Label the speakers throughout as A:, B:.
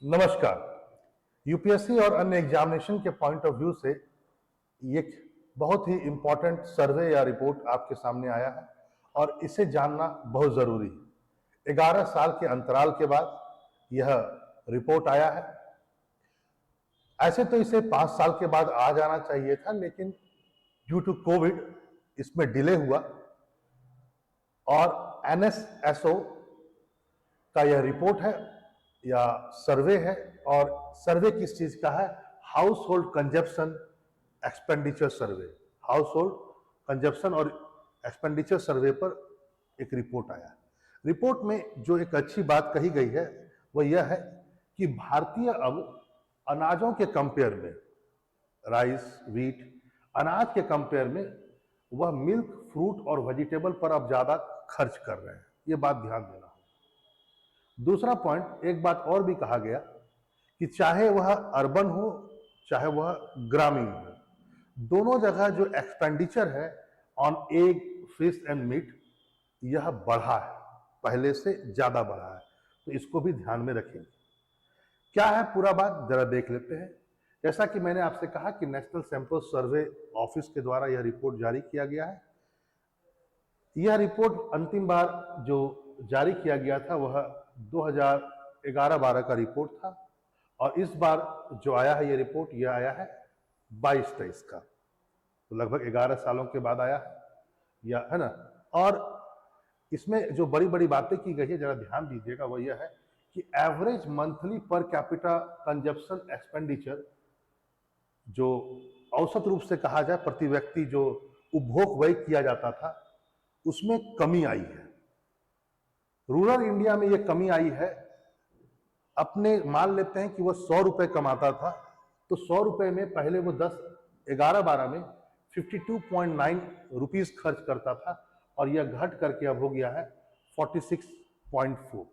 A: नमस्कार। यूपीएससी और अन्य एग्जामिनेशन के पॉइंट ऑफ व्यू से एक बहुत ही इंपॉर्टेंट सर्वे या रिपोर्ट आपके सामने आया है और इसे जानना बहुत जरूरी है। 11 साल के अंतराल के बाद यह रिपोर्ट आया है। ऐसे तो इसे 5 साल के बाद आ जाना चाहिए था, लेकिन ड्यू टू कोविड इसमें डिले हुआ और एनएसएसओ का यह रिपोर्ट है या सर्वे है। और सर्वे किस चीज का है? हाउस होल्ड कंजप्शन एक्सपेंडिचर सर्वे। हाउस होल्ड कंजप्शन और एक्सपेंडिचर सर्वे पर एक रिपोर्ट आया। रिपोर्ट में जो एक अच्छी बात कही गई है वह यह है कि भारतीय अब अनाजों के कंपेयर में, राइस, व्हीट, अनाज के कंपेयर में वह मिल्क, फ्रूट और वेजिटेबल पर अब ज्यादा खर्च कर रहे हैं। यह बात ध्यान देना। दूसरा पॉइंट, एक बात और भी कहा गया कि चाहे वह अर्बन हो चाहे वह ग्रामीण हो, दोनों जगह जो एक्सपेंडिचर है on egg, fish and meat यह बढ़ा है, पहले से ज्यादा बढ़ा है। तो इसको भी ध्यान में रखेंगे। क्या है पूरा बात जरा देख लेते हैं। जैसा कि मैंने आपसे कहा कि नेशनल सैंपल सर्वे ऑफिस के द्वारा यह रिपोर्ट जारी किया गया है। यह रिपोर्ट अंतिम बार जो जारी किया गया था वह 2011-12 का रिपोर्ट था और इस बार जो आया है ये रिपोर्ट, यह आया है 22-23 का। तो लगभग 11 सालों के बाद आया या है ना। और इसमें जो बड़ी बड़ी बातें की गई है, जरा ध्यान दीजिएगा, वह यह है कि average monthly per capita consumption expenditure, जो औसत रूप से कहा जाए प्रति व्यक्ति जो उपभोग व्यय किया जाता था, उसमें कमी आई है। रूरल इंडिया में यह कमी आई है। अपने मान लेते हैं कि वह 100 रुपए कमाता था, तो 100 रुपए में पहले वो 11-12 में 52.9 रुपीज खर्च करता था और यह घट करके अब हो गया है 46.4।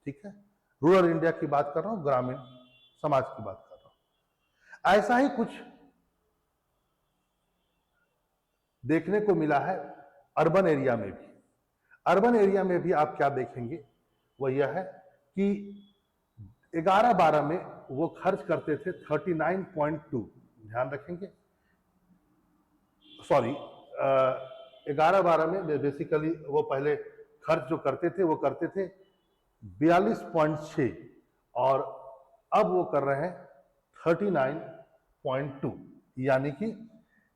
A: ठीक है, रूरल इंडिया की बात कर रहा हूं, ग्रामीण समाज की बात कर रहा हूं। ऐसा ही कुछ देखने को मिला है अर्बन एरिया में भी। अर्बन एरिया में भी आप क्या देखेंगे वह यह है कि 11-12 में वो खर्च करते थे 39.2, ध्यान रखेंगे, सॉरी 11-12 में बेसिकली वो पहले खर्च जो करते थे वो करते थे 42.6 और अब वो कर रहे हैं 39.2। यानी कि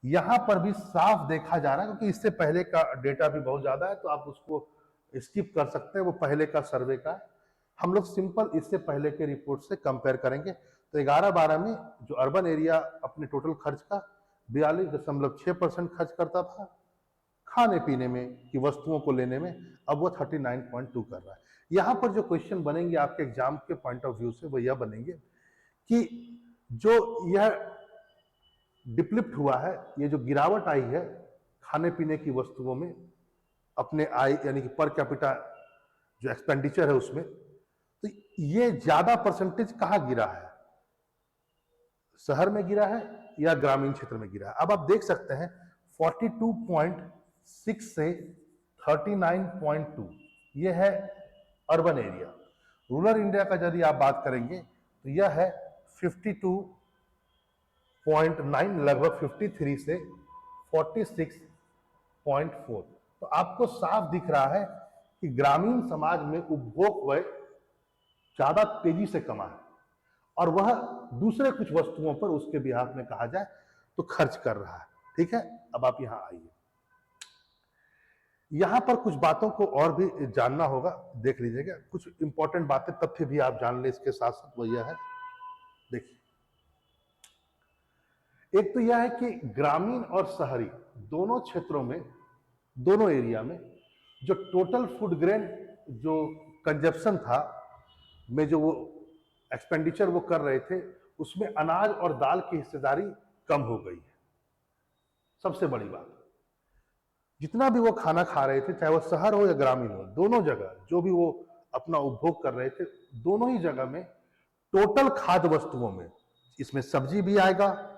A: यहां पर भी साफ देखा जा रहा है, क्योंकि इससे पहले का डेटा भी बहुत ज्यादा है तो आप उसको स्किप कर सकते हैं, वो पहले का सर्वे का। हम लोग सिंपल इससे पहले के रिपोर्ट से कंपेयर करेंगे। तो 11-12 में जो अर्बन एरिया अपने टोटल खर्च का 42.6% खर्च करता था खाने पीने में कि वस्तुओं को लेने में, अब वो 39.2 कर रहा है। यहां पर जो क्वेश्चन बनेंगे आपके एग्जाम के पॉइंट ऑफ व्यू से वो यह बनेंगे कि जो यह डिप्लिप्ट हुआ है, ये जो गिरावट आई है खाने पीने की वस्तुओं में अपने आय यानी कि पर कैपिटा जो एक्सपेंडिचर है उसमें, तो ये ज्यादा परसेंटेज कहां गिरा है? शहर में गिरा है या ग्रामीण क्षेत्र में गिरा है? अब आप देख सकते हैं 42.6 से 39.2 ये है अर्बन एरिया। रूरल इंडिया का यदि आप बात करेंगे तो यह है 52.9, लगभग 53 से 46.4। तो आपको साफ दिख रहा है कि ग्रामीण समाज में उपभोग व्यय ज्यादा तेजी से कमा है और वह दूसरे कुछ वस्तुओं पर उसके बिहाफ में कहा जाए तो खर्च कर रहा है। ठीक है, अब आप यहां आइए। यहां पर कुछ बातों को और भी जानना होगा, देख लीजिएगा कुछ इंपॉर्टेंट बातें, तथ्य भी आप जान ले इसके साथ साथ। वो यह है, देखिए, एक तो यह है कि ग्रामीण और शहरी दोनों क्षेत्रों में, दोनों एरिया में जो टोटल फूड ग्रेन जो कंजप्शन था में जो वो एक्सपेंडिचर वो कर रहे थे, उसमें अनाज और दाल की हिस्सेदारी कम हो गई है। सबसे बड़ी बात, जितना भी वो खाना खा रहे थे, चाहे वो शहर हो या ग्रामीण हो, दोनों जगह जो भी वो अपना उपभोग कर रहे थे, दोनों ही जगह में टोटल खाद्य वस्तुओं में, इसमें सब्जी भी आएगा,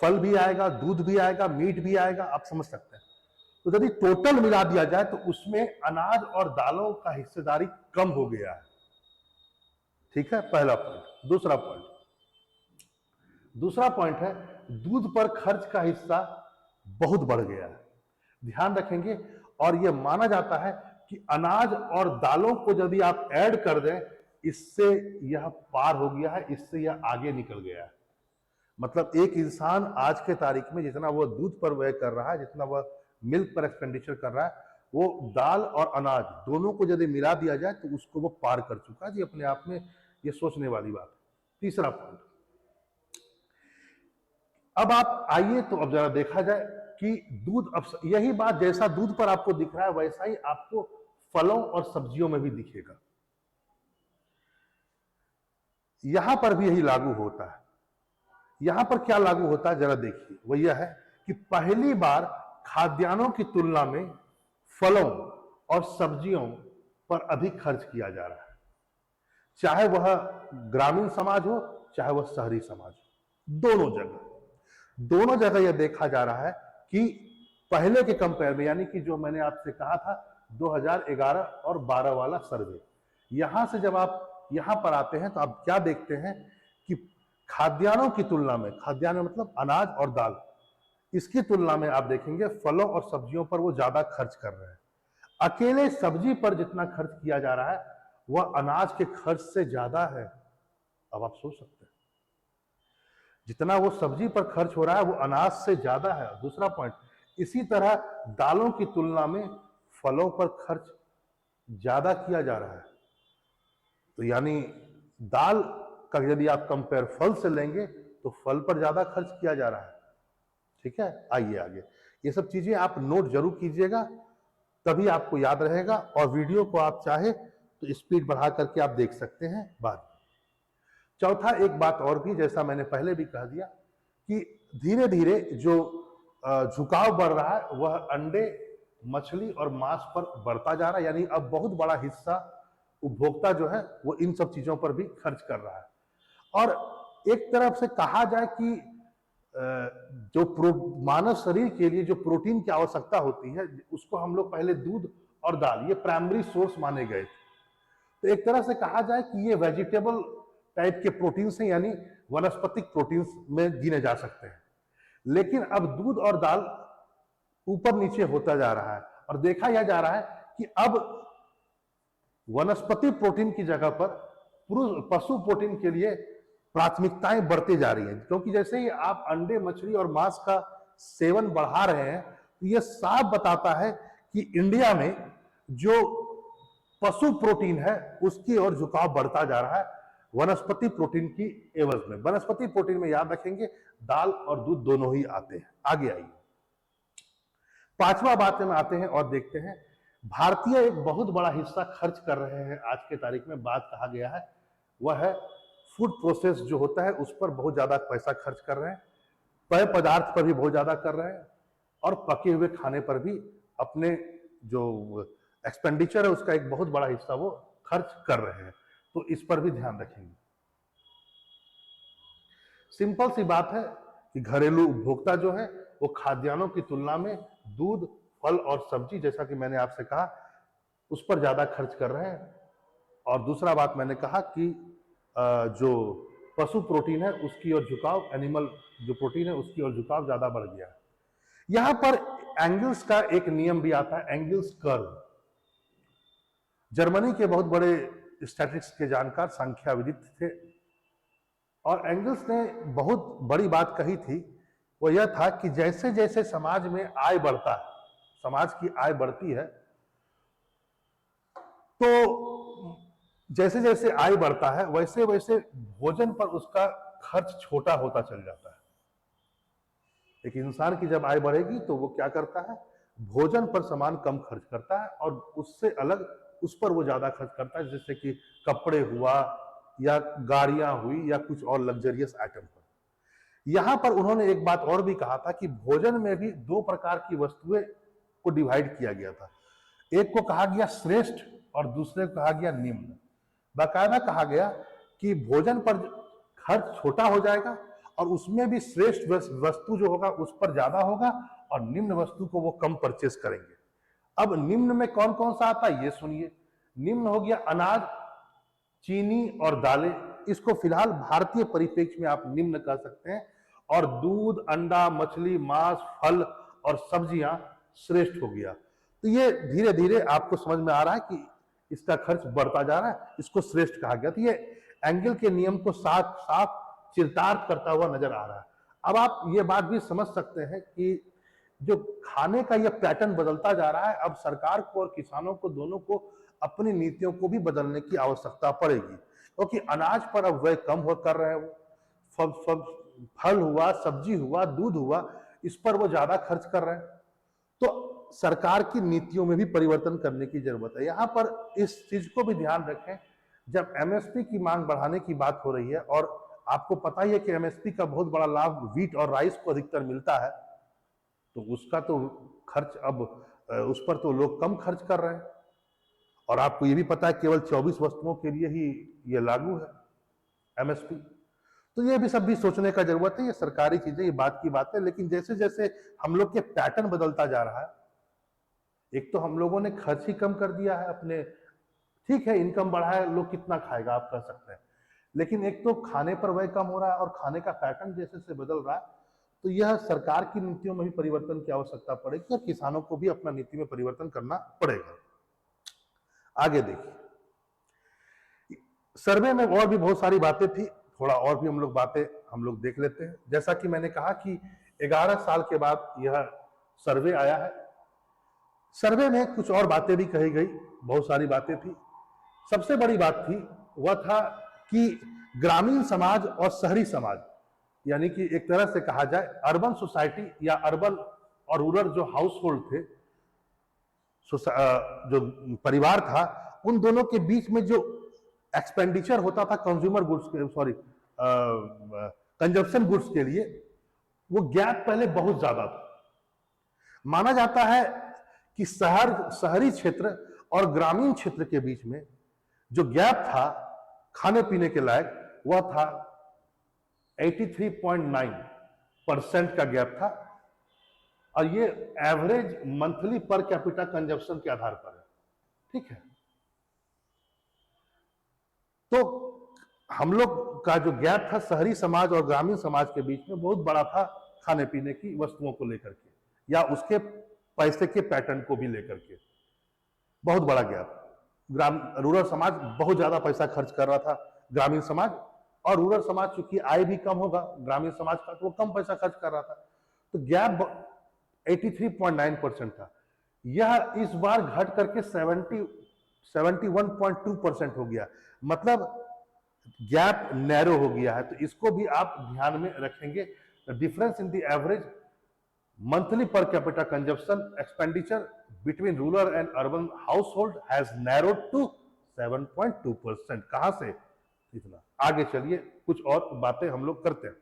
A: फल भी आएगा, दूध भी आएगा, मीट भी आएगा, आप समझ सकते हैं। तो यदि टोटल मिला दिया जाए तो उसमें अनाज और दालों का हिस्सेदारी कम हो गया है। ठीक है, पहला पॉइंट। दूसरा पॉइंट है दूध पर खर्च का हिस्सा बहुत बढ़ गया है, ध्यान रखेंगे। और यह माना जाता है कि अनाज और दालों को यदि आप ऐड कर दें, इससे यह पार हो गया है, इससे यह आगे निकल गया है। मतलब एक इंसान आज के तारीख में जितना वह दूध पर व्यय कर रहा है, जितना वह मिल्क पर एक्सपेंडिचर कर रहा है, वो दाल और अनाज दोनों को यदि मिला दिया जाए तो उसको वो पार कर चुका है। जी अपने आप में ये सोचने वाली बात है। तीसरा पॉइंट, अब आप आइए तो अब जरा देखा जाए कि दूध, अब यही बात जैसा दूध पर आपको दिख रहा है वैसा ही आपको फलों और सब्जियों में भी दिखेगा। यहां पर भी यही लागू होता है। यहां पर क्या लागू होता है जरा देखिए, वो यह है कि पहली बार खाद्यान्नों की तुलना में फलों और सब्जियों पर अधिक खर्च किया जा रहा है, चाहे वह ग्रामीण समाज हो चाहे वह शहरी समाज हो। दोनों जगह यह देखा जा रहा है कि पहले के कंपेयर में, यानी कि जो मैंने आपसे कहा था 2011 और 12 वाला सर्वे, यहां से जब आप यहां पर आते हैं तो आप क्या देखते हैं कि खाद्यान्नों की तुलना में, खाद्यान्न मतलब अनाज और दाल, इसकी तुलना में आप देखेंगे फलों और सब्जियों पर वो ज्यादा खर्च कर रहे हैं। अकेले सब्जी पर जितना खर्च किया जा रहा है वह अनाज के खर्च से ज्यादा है। अब आप सोच सकते हैं, जितना वो सब्जी पर खर्च हो रहा है वो अनाज से ज्यादा है। दूसरा पॉइंट, इसी तरह दालों की तुलना में फलों पर खर्च ज्यादा किया जा रहा है। तो यानी दाल का यदि आप कंपेयर फल से लेंगे तो फल पर ज्यादा खर्च किया जा रहा है। ठीक है, आइए आगे। ये सब चीजें आप नोट जरूर कीजिएगा, तभी आपको याद रहेगा। और वीडियो को आप चाहे तो स्पीड बढ़ा करके आप देख सकते हैं बाद में। चौथा, एक बात और भी, जैसा मैंने पहले भी कह दिया कि धीरे धीरे जो झुकाव बढ़ रहा है वह अंडे, मछली और मांस पर बढ़ता जा रहा है। यानी अब बहुत बड़ा हिस्सा उपभोक्ता जो है वो इन सब चीजों पर भी खर्च कर रहा है। और एक तरफ से कहा जाए कि जो मानव शरीर के लिए जो प्रोटीन की आवश्यकता होती है उसको हम लोग पहले दूध और दाल ये प्राइमरी सोर्स माने गए थे। तो एक तरह से कहा जाए कि ये वेजिटेबल टाइप के प्रोटीन से, यानी वनस्पतिक प्रोटीन में गिने जा सकते हैं। लेकिन अब दूध और दाल ऊपर नीचे होता जा रहा है और देखा यह जा रहा है कि अब वनस्पति प्रोटीन की जगह पर पशु प्रोटीन के लिए प्राथमिकताएं बढ़ती जा रही हैं। क्योंकि जैसे ही आप अंडे, मछली और मांस का सेवन बढ़ा रहे हैं तो यह साफ बताता है कि इंडिया में जो पशु प्रोटीन है उसकी ओर झुकाव बढ़ता जा रहा है वनस्पति प्रोटीन की एवज में। वनस्पति प्रोटीन में याद रखेंगे दाल और दूध दोनों ही आते हैं। आगे आइए, पांचवा बात में आते हैं और देखते हैं भारतीय एक बहुत बड़ा हिस्सा खर्च कर रहे हैं आज के तारीख में। बात कहा गया है वह है फूड प्रोसेस जो होता है उस पर बहुत ज्यादा पैसा खर्च कर रहे हैं, पेय पदार्थ पर भी बहुत ज्यादा कर रहे हैं और पके हुए खाने पर भी अपने जो एक्सपेंडिचर है उसका एक बहुत बड़ा हिस्सा वो खर्च कर रहे हैं। तो इस पर भी ध्यान रखेंगे। सिंपल सी बात है कि घरेलू उपभोक्ता जो है वो खाद्यान्नों की तुलना में दूध, फल और सब्जी, जैसा कि मैंने आपसे कहा, उस पर ज्यादा खर्च कर रहे हैं। और दूसरा बात मैंने कहा कि जो पशु प्रोटीन है उसकी ओर झुकाव, एनिमल जो प्रोटीन है उसकी ओर झुकाव ज्यादा बढ़ गया है। यहां पर एंगल्स का एक नियम भी आता है, एंगल्स कर्व। जर्मनी के बहुत बड़े स्टैटिस्टिक्स के जानकार, संख्याविदित थे, और एंगल्स ने बहुत बड़ी बात कही थी। वो यह था कि जैसे जैसे समाज में आय बढ़ता है, समाज की आय बढ़ती है, तो जैसे जैसे आय बढ़ता है वैसे वैसे भोजन पर उसका खर्च छोटा होता चल जाता है। एक इंसान की जब आय बढ़ेगी तो वो क्या करता है, भोजन पर सामान कम खर्च करता है और उससे अलग उस पर वो ज्यादा खर्च करता है, जैसे कि कपड़े हुआ या गाड़ियां हुई या कुछ और लग्जरियस आइटम पर। यहां पर उन्होंने एक बात और भी कहा था कि भोजन में भी दो प्रकार की वस्तुएं को डिवाइड किया गया था। एक को कहा गया श्रेष्ठ और दूसरे को कहा गया निम्न। बाकायदा कहा गया कि भोजन पर खर्च छोटा हो जाएगा और उसमें भी श्रेष्ठ वस्तु जो होगा उस पर ज्यादा होगा और निम्न वस्तु को वो कम परचेस करेंगे। अब निम्न में कौन कौन सा आता है ये सुनिए। निम्न हो गया अनाज चीनी और दालें, इसको फिलहाल भारतीय परिप्रेक्ष्य में आप निम्न कह सकते हैं, और दूध, अंडा, मछली, मांस, फल और सब्जियां श्रेष्ठ हो गया। तो ये धीरे धीरे आपको समझ में आ रहा है कि इसका खर्च बढ़ता जा रहा है, इसको श्रेष्ठ कहा गया। तो ये एंगल के नियम को साफ साफ चिरतार्थ करता हुआ नजर आ रहा है। अब आप ये बात भी समझ सकते हैं कि जो खाने का ये पैटर्न बदलता जा रहा है, अब सरकार को और किसानों को दोनों को अपनी नीतियों को भी बदलने की आवश्यकता पड़ेगी, क्योंकि अनाज पर अब व्यय कम हो कर रहे हैं वो। फल हुआ, सब्जी हुआ, दूध हुआ, इस पर वो ज्यादा खर्च कर रहे हैं। तो सरकार की नीतियों में भी परिवर्तन करने की जरूरत है। यहां पर इस चीज को भी ध्यान रखें, जब एमएसपी की मांग बढ़ाने की बात हो रही है, और आपको पता ही है कि एमएसपी का बहुत बड़ा लाभ व्हीट और राइस को अधिकतर मिलता है, तो उसका तो खर्च अब उस पर तो लोग कम खर्च कर रहे हैं। और आपको ये भी पता है केवल 24 वस्तुओं के लिए ही ये लागू है एमएसपी। तो ये भी सब भी सोचने का जरूरत है, ये सरकारी चीजें, ये बात की बात है। लेकिन जैसे जैसे हम लोग के पैटर्न बदलता जा रहा है, एक तो हम लोगों ने खर्च ही कम कर दिया है अपने, ठीक है इनकम बढ़ा है, लोग कितना खाएगा आप कह सकते हैं, लेकिन एक तो खाने पर व्यय कम हो रहा है और खाने का पैटर्न जैसे से बदल रहा है, तो यह सरकार की नीतियों में भी परिवर्तन की आवश्यकता पड़ेगी और किसानों को भी अपना नीति में परिवर्तन करना पड़ेगा। आगे देखिए, सर्वे में और भी बहुत सारी बातें थी, थोड़ा और भी हम लोग देख लेते हैं। जैसा कि मैंने कहा कि 11 साल के बाद यह सर्वे आया है। सर्वे में कुछ और बातें भी कही गई, बहुत सारी बातें थी। सबसे बड़ी बात थी वह था कि ग्रामीण समाज और शहरी समाज, यानी कि एक तरह से कहा जाए अर्बन सोसाइटी या अर्बन और रूरल जो हाउस होल्ड थे, जो परिवार था, उन दोनों के बीच में जो एक्सपेंडिचर होता था कंज्यूमर गुड्स के, सॉरी कंजप्शन गुड्स के लिए, वो गैप पहले बहुत ज्यादा था। माना जाता है कि शहरी क्षेत्र और ग्रामीण क्षेत्र के बीच में जो गैप था खाने पीने के लायक, वह था 83.9% का गैप था, और ये average monthly per capita consumption के आधार पर है। ठीक है, तो हम लोग का जो गैप था शहरी समाज और ग्रामीण समाज के बीच में बहुत बड़ा था, खाने पीने की वस्तुओं को लेकर के या उसके पैसे के पैटर्न को भी लेकर के बहुत बड़ा गैप। रूरल समाज बहुत ज्यादा पैसा खर्च कर रहा था ग्रामीण समाज, और रूरल समाज चूंकि आय भी कम होगा ग्रामीण समाज का, तो वो कम पैसा खर्च कर रहा था, तो गैप 83.9% था। यह इस बार घट करके 71.2% हो गया, मतलब गैप नैरो हो गया है। तो इसको भी आप ध्यान में रखेंगे। Difference in the average monthly per capita consumption expenditure between rural and urban household has narrowed to 7.2%। कहां से इतना? आगे चलिए कुछ और बातें हम लोग करते हैं,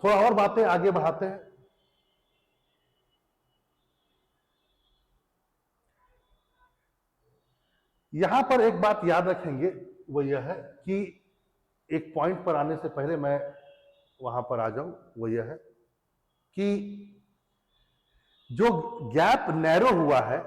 A: थोड़ा और बातें आगे बढ़ाते हैं। यहां पर एक बात याद रखेंगे, वो यह है कि एक पॉइंट पर आने से पहले मैं वहां पर आ जाऊं, वो यह है कि जो गैप नैरो हुआ है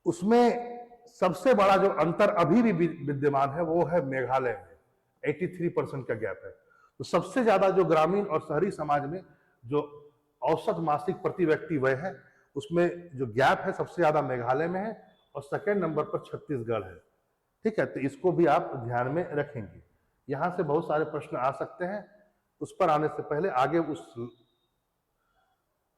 A: उसमें सबसे बड़ा जो अंतर अभी भी विद्यमान है वो है मेघालय में 83% का गैप है। तो सबसे ज्यादा जो ग्रामीण और शहरी समाज में जो औसत मासिक प्रति व्यक्ति व्यय है, उसमें जो गैप है सबसे ज्यादा मेघालय में है, और सेकेंड नंबर पर छत्तीसगढ़ है। ठीक है, तो इसको भी आप ध्यान में रखेंगे। यहां से बहुत सारे प्रश्न आ सकते हैं, उस पर आने से पहले आगे उस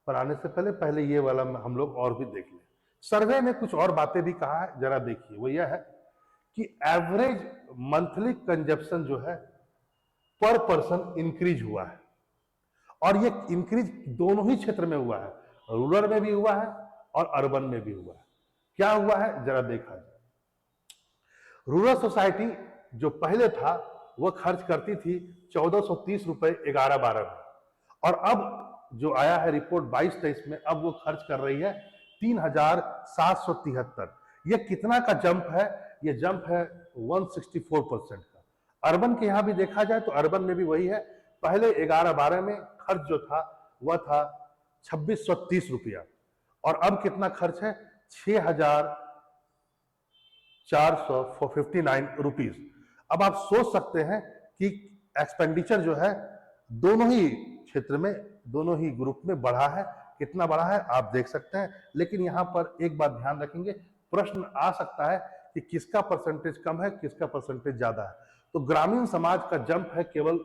A: पर आने से पहले ये वाला हम लोग और भी देख लें। सर्वे में कुछ और बातें भी कहा है, जरा देखिए। वो यह है कि एवरेज मंथली कंजप्शन जो है पर पर्सन इंक्रीज हुआ है, और ये इंक्रीज दोनों ही क्षेत्र में हुआ है, रूरल में भी हुआ है और अर्बन में भी हुआ है। क्या हुआ है जरा देखा जाए। रूरल सोसाइटी जो पहले था वह खर्च करती थी 1430 रुपए 11-12 में, और अब जो आया है रिपोर्ट 22-23 में, अब वो खर्च कर रही है 3773। ये कितना का जंप है? ये जंप है 164% का। अर्बन के यहां भी देखा जाए तो अर्बन में भी वही है, पहले 11-12 में खर्च जो था वह था 2630 रुपया, और अब कितना खर्च है? 459 रुपीज। अब आप सोच सकते हैं कि एक्सपेंडिचर जो है दोनों ही क्षेत्र में, दोनों ही ग्रुप में बढ़ा है। कितना बढ़ा है आप देख सकते हैं, लेकिन यहां पर एक बात ध्यान रखेंगे, प्रश्न आ सकता है कि किसका परसेंटेज कम है, किसका परसेंटेज ज्यादा है। तो ग्रामीण समाज का जंप है, केवल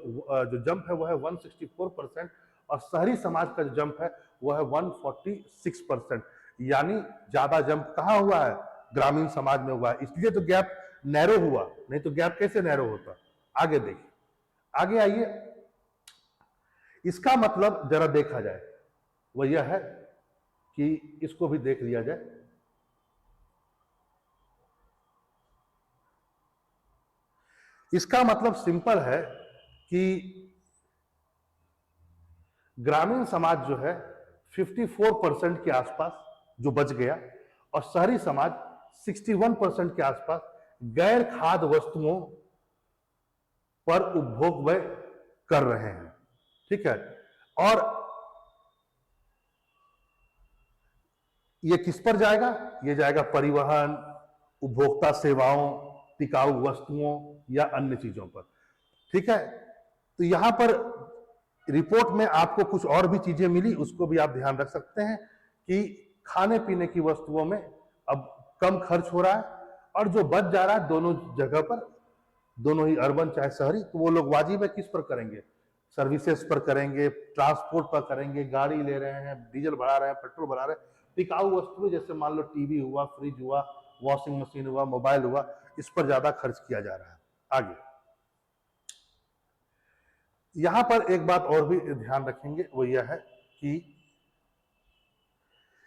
A: जो जंप है वो है 164%, और शहरी समाज का जो जंप है वो है 146%। यानी ज्यादा जंप कहां हुआ है, ग्रामीण समाज में हुआ है, इसलिए तो गैप नैरो हुआ, नहीं तो गैप कैसे नैरो होता। आगे देखिए, आगे आइए, इसका मतलब जरा देखा जाए, वह यह है कि इसको भी देख लिया जाए। इसका मतलब सिंपल है कि ग्रामीण समाज जो है 54% के आसपास जो बच गया, और शहरी समाज 61% के आसपास गैर खाद्य वस्तुओं पर उपभोग व्यय कर रहे हैं। ठीक है, और ये किस पर जाएगा, ये जाएगा परिवहन, उपभोक्ता सेवाओं, टिकाऊ वस्तुओं या अन्य चीजों पर। ठीक है, तो यहां पर रिपोर्ट में आपको कुछ और भी चीजें मिली, उसको भी आप ध्यान रख सकते हैं कि खाने पीने की वस्तुओं में अब कम खर्च हो रहा है, और जो बच जा रहा है दोनों जगह पर, दोनों ही अर्बन चाहे शहरी, तो वो लोग वाजिब है किस पर करेंगे, सर्विसेज पर करेंगे, ट्रांसपोर्ट पर करेंगे, गाड़ी ले रहे हैं, डीजल भरा रहे हैं, पेट्रोल भरा रहे हैं। टिकाऊ वस्तुएं जैसे मान लो टीवी हुआ, फ्रिज हुआ, वॉशिंग मशीन हुआ, मोबाइल हुआ, इस पर ज्यादा खर्च किया जा रहा है। आगे यहां पर एक बात और भी ध्यान रखेंगे, वो यह है कि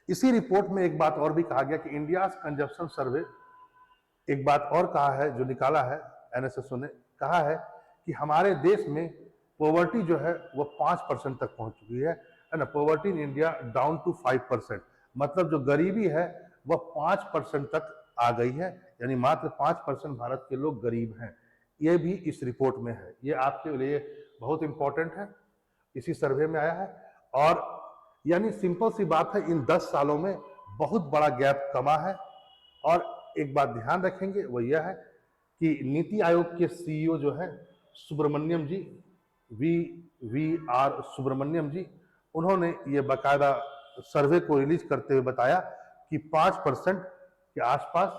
A: इसी रिपोर्ट में एक बात और भी कहा गया कि इंडिया कंजप्शन सर्वे, एक बात और कहा है जो निकाला है एनएसएसओ ने, कहा है कि हमारे देश में पॉवर्टी जो है वो 5% तक पहुंच चुकी है ना, poverty in India down to 5%, मतलब जो गरीबी है वह 5% तक आ गई है, यानी मात्र 5% भारत के लोग गरीब हैं। ये भी इस रिपोर्ट में है, ये आपके लिए बहुत इंपॉर्टेंट है, इसी सर्वे में आया है। और यानी सिंपल सी बात है, इन 10 सालों में बहुत बड़ा गैप कमा है। और एक बात ध्यान रखेंगे वो यह है कि नीति आयोग के सीईओ जो है सुब्रमण्यम जी, वी आर सुब्रमण्यम जी, उन्होंने ये बाकायदा सर्वे को रिलीज करते हुए बताया कि 5% के आसपास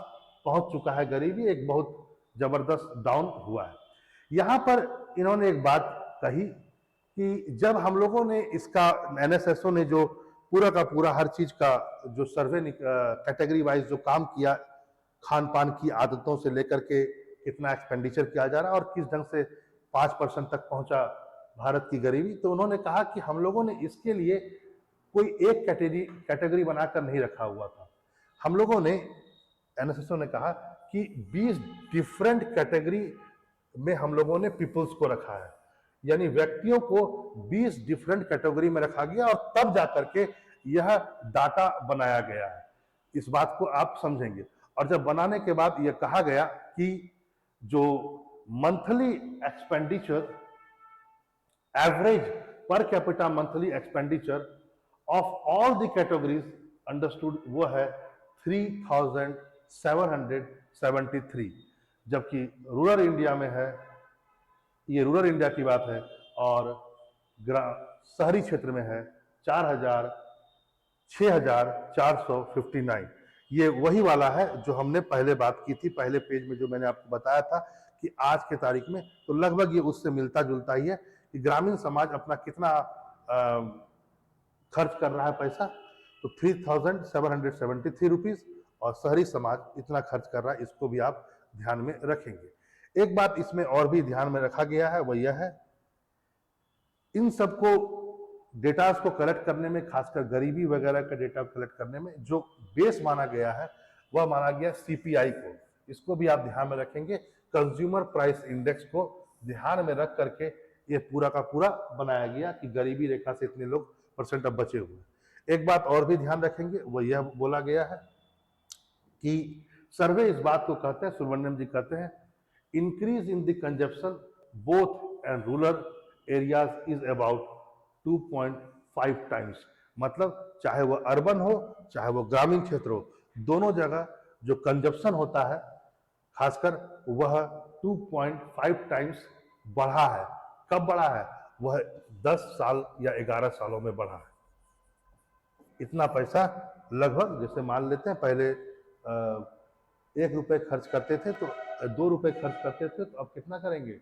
A: पहुंच चुका है गरीबी, एक बहुत जबरदस्त डाउन हुआ है। यहां पर इन्होंने एक बात कही कि जब हम लोगों ने इसका, एनएसएसओ ने जो पूरा का पूरा हर चीज का जो सर्वे कैटेगरी वाइज जो काम किया, खान पान की आदतों से लेकर के कितना एक्सपेंडिचर किया जा रहा है और किस ढंग से 5% तक पहुंचा भारत की गरीबी, तो उन्होंने कहा कि हम लोगों ने इसके लिए कोई एक कैटेगरी बनाकर नहीं रखा हुआ था। हम लोगों ने, एनएसएसओ ने कहा कि 20 डिफरेंट कैटेगरी में हम लोगों ने पीपल्स को रखा है, यानी व्यक्तियों को 20 डिफरेंट कैटेगरी में रखा गया, और तब जाकर के यह डाटा बनाया गया है। इस बात को आप समझेंगे। और जब बनाने के बाद यह कहा गया कि जो monthly expenditure, average per capita monthly expenditure of all the categories understood, वो है 3773, जबकि रूरल इंडिया में है, ये रूरल इंडिया की बात है, और शहरी क्षेत्र में है 6459। ये वही वाला है जो हमने पहले बात की थी, पहले पेज में जो मैंने आपको बताया था कि आज के तारीख में, तो लगभग ये उससे मिलता जुलता ही है कि ग्रामीण समाज अपना कितना खर्च कर रहा है पैसा, तो 3773 रुपीज, और शहरी समाज इतना खर्च कर रहा है, इसको भी आप ध्यान में रखेंगे। एक बात इसमें और भी ध्यान में रखा गया है, वह यह है, इन सबको डेटास को कलेक्ट करने में, खासकर गरीबी वगैरह का डेटा कलेक्ट करने में जो बेस माना गया है वह माना गया सीपीआई को। इसको भी आप ध्यान में रखेंगे, कंज्यूमर प्राइस इंडेक्स को ध्यान में रख करके ये पूरा का पूरा बनाया गया कि गरीबी रेखा से इतने लोग परसेंट अब बचे हुए। एक बात और भी ध्यान रखेंगे, वो यह बोला गया है कि सर्वे इस बात को कहते हैं, सुब्रमण्यम जी कहते हैं, increase in the consumption both and rural areas is about 2.5 times, मतलब चाहे वह अर्बन हो चाहे वह ग्रामीण क्षेत्र हो, दोनों जगह जो कंजप्शन होता है खासकर वह 2.5 टाइम्स बढ़ा है। कब बढ़ा है? वह 10 साल या 11 सालों में बढ़ा है। इतना पैसा लगभग, जैसे मान लेते हैं पहले 1 रुपए खर्च करते थे तो 2 रुपए खर्च करते थे, तो अब कितना करेंगे?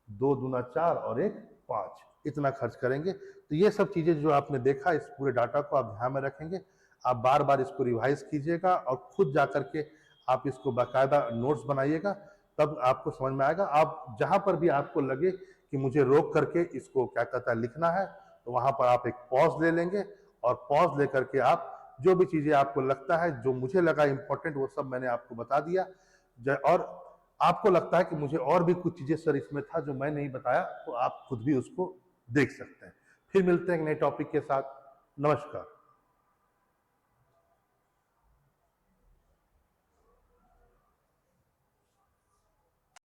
A: 2 दूना 4 और 1 5, इतना खर्च करेंगे। तो ये सब चीजें जो आपने देखा, इस पूरे डाटा को आप ध्यान में रखेंगे। आप बार बार इसको रिवाइज कीजिएगा और खुद जाकर के आप इसको बाकायदा नोट्स बनाइएगा, तब आपको समझ में आएगा। आप जहां पर भी आपको लगे कि मुझे रोक करके इसको क्या कहता है लिखना है, तो वहां पर आप एक पॉज ले लेंगे और पॉज लेकर के आप जो भी चीजें आपको लगता है, जो मुझे लगा इंपॉर्टेंट, वो सब मैंने आपको बता दिया। और आपको लगता है कि मुझे और भी कुछ चीजें सर इसमें था जो मैं नहीं बताया, तो आप खुद भी उसको देख सकते हैं। फिर मिलते हैं एक नए टॉपिक के साथ। नमस्कार।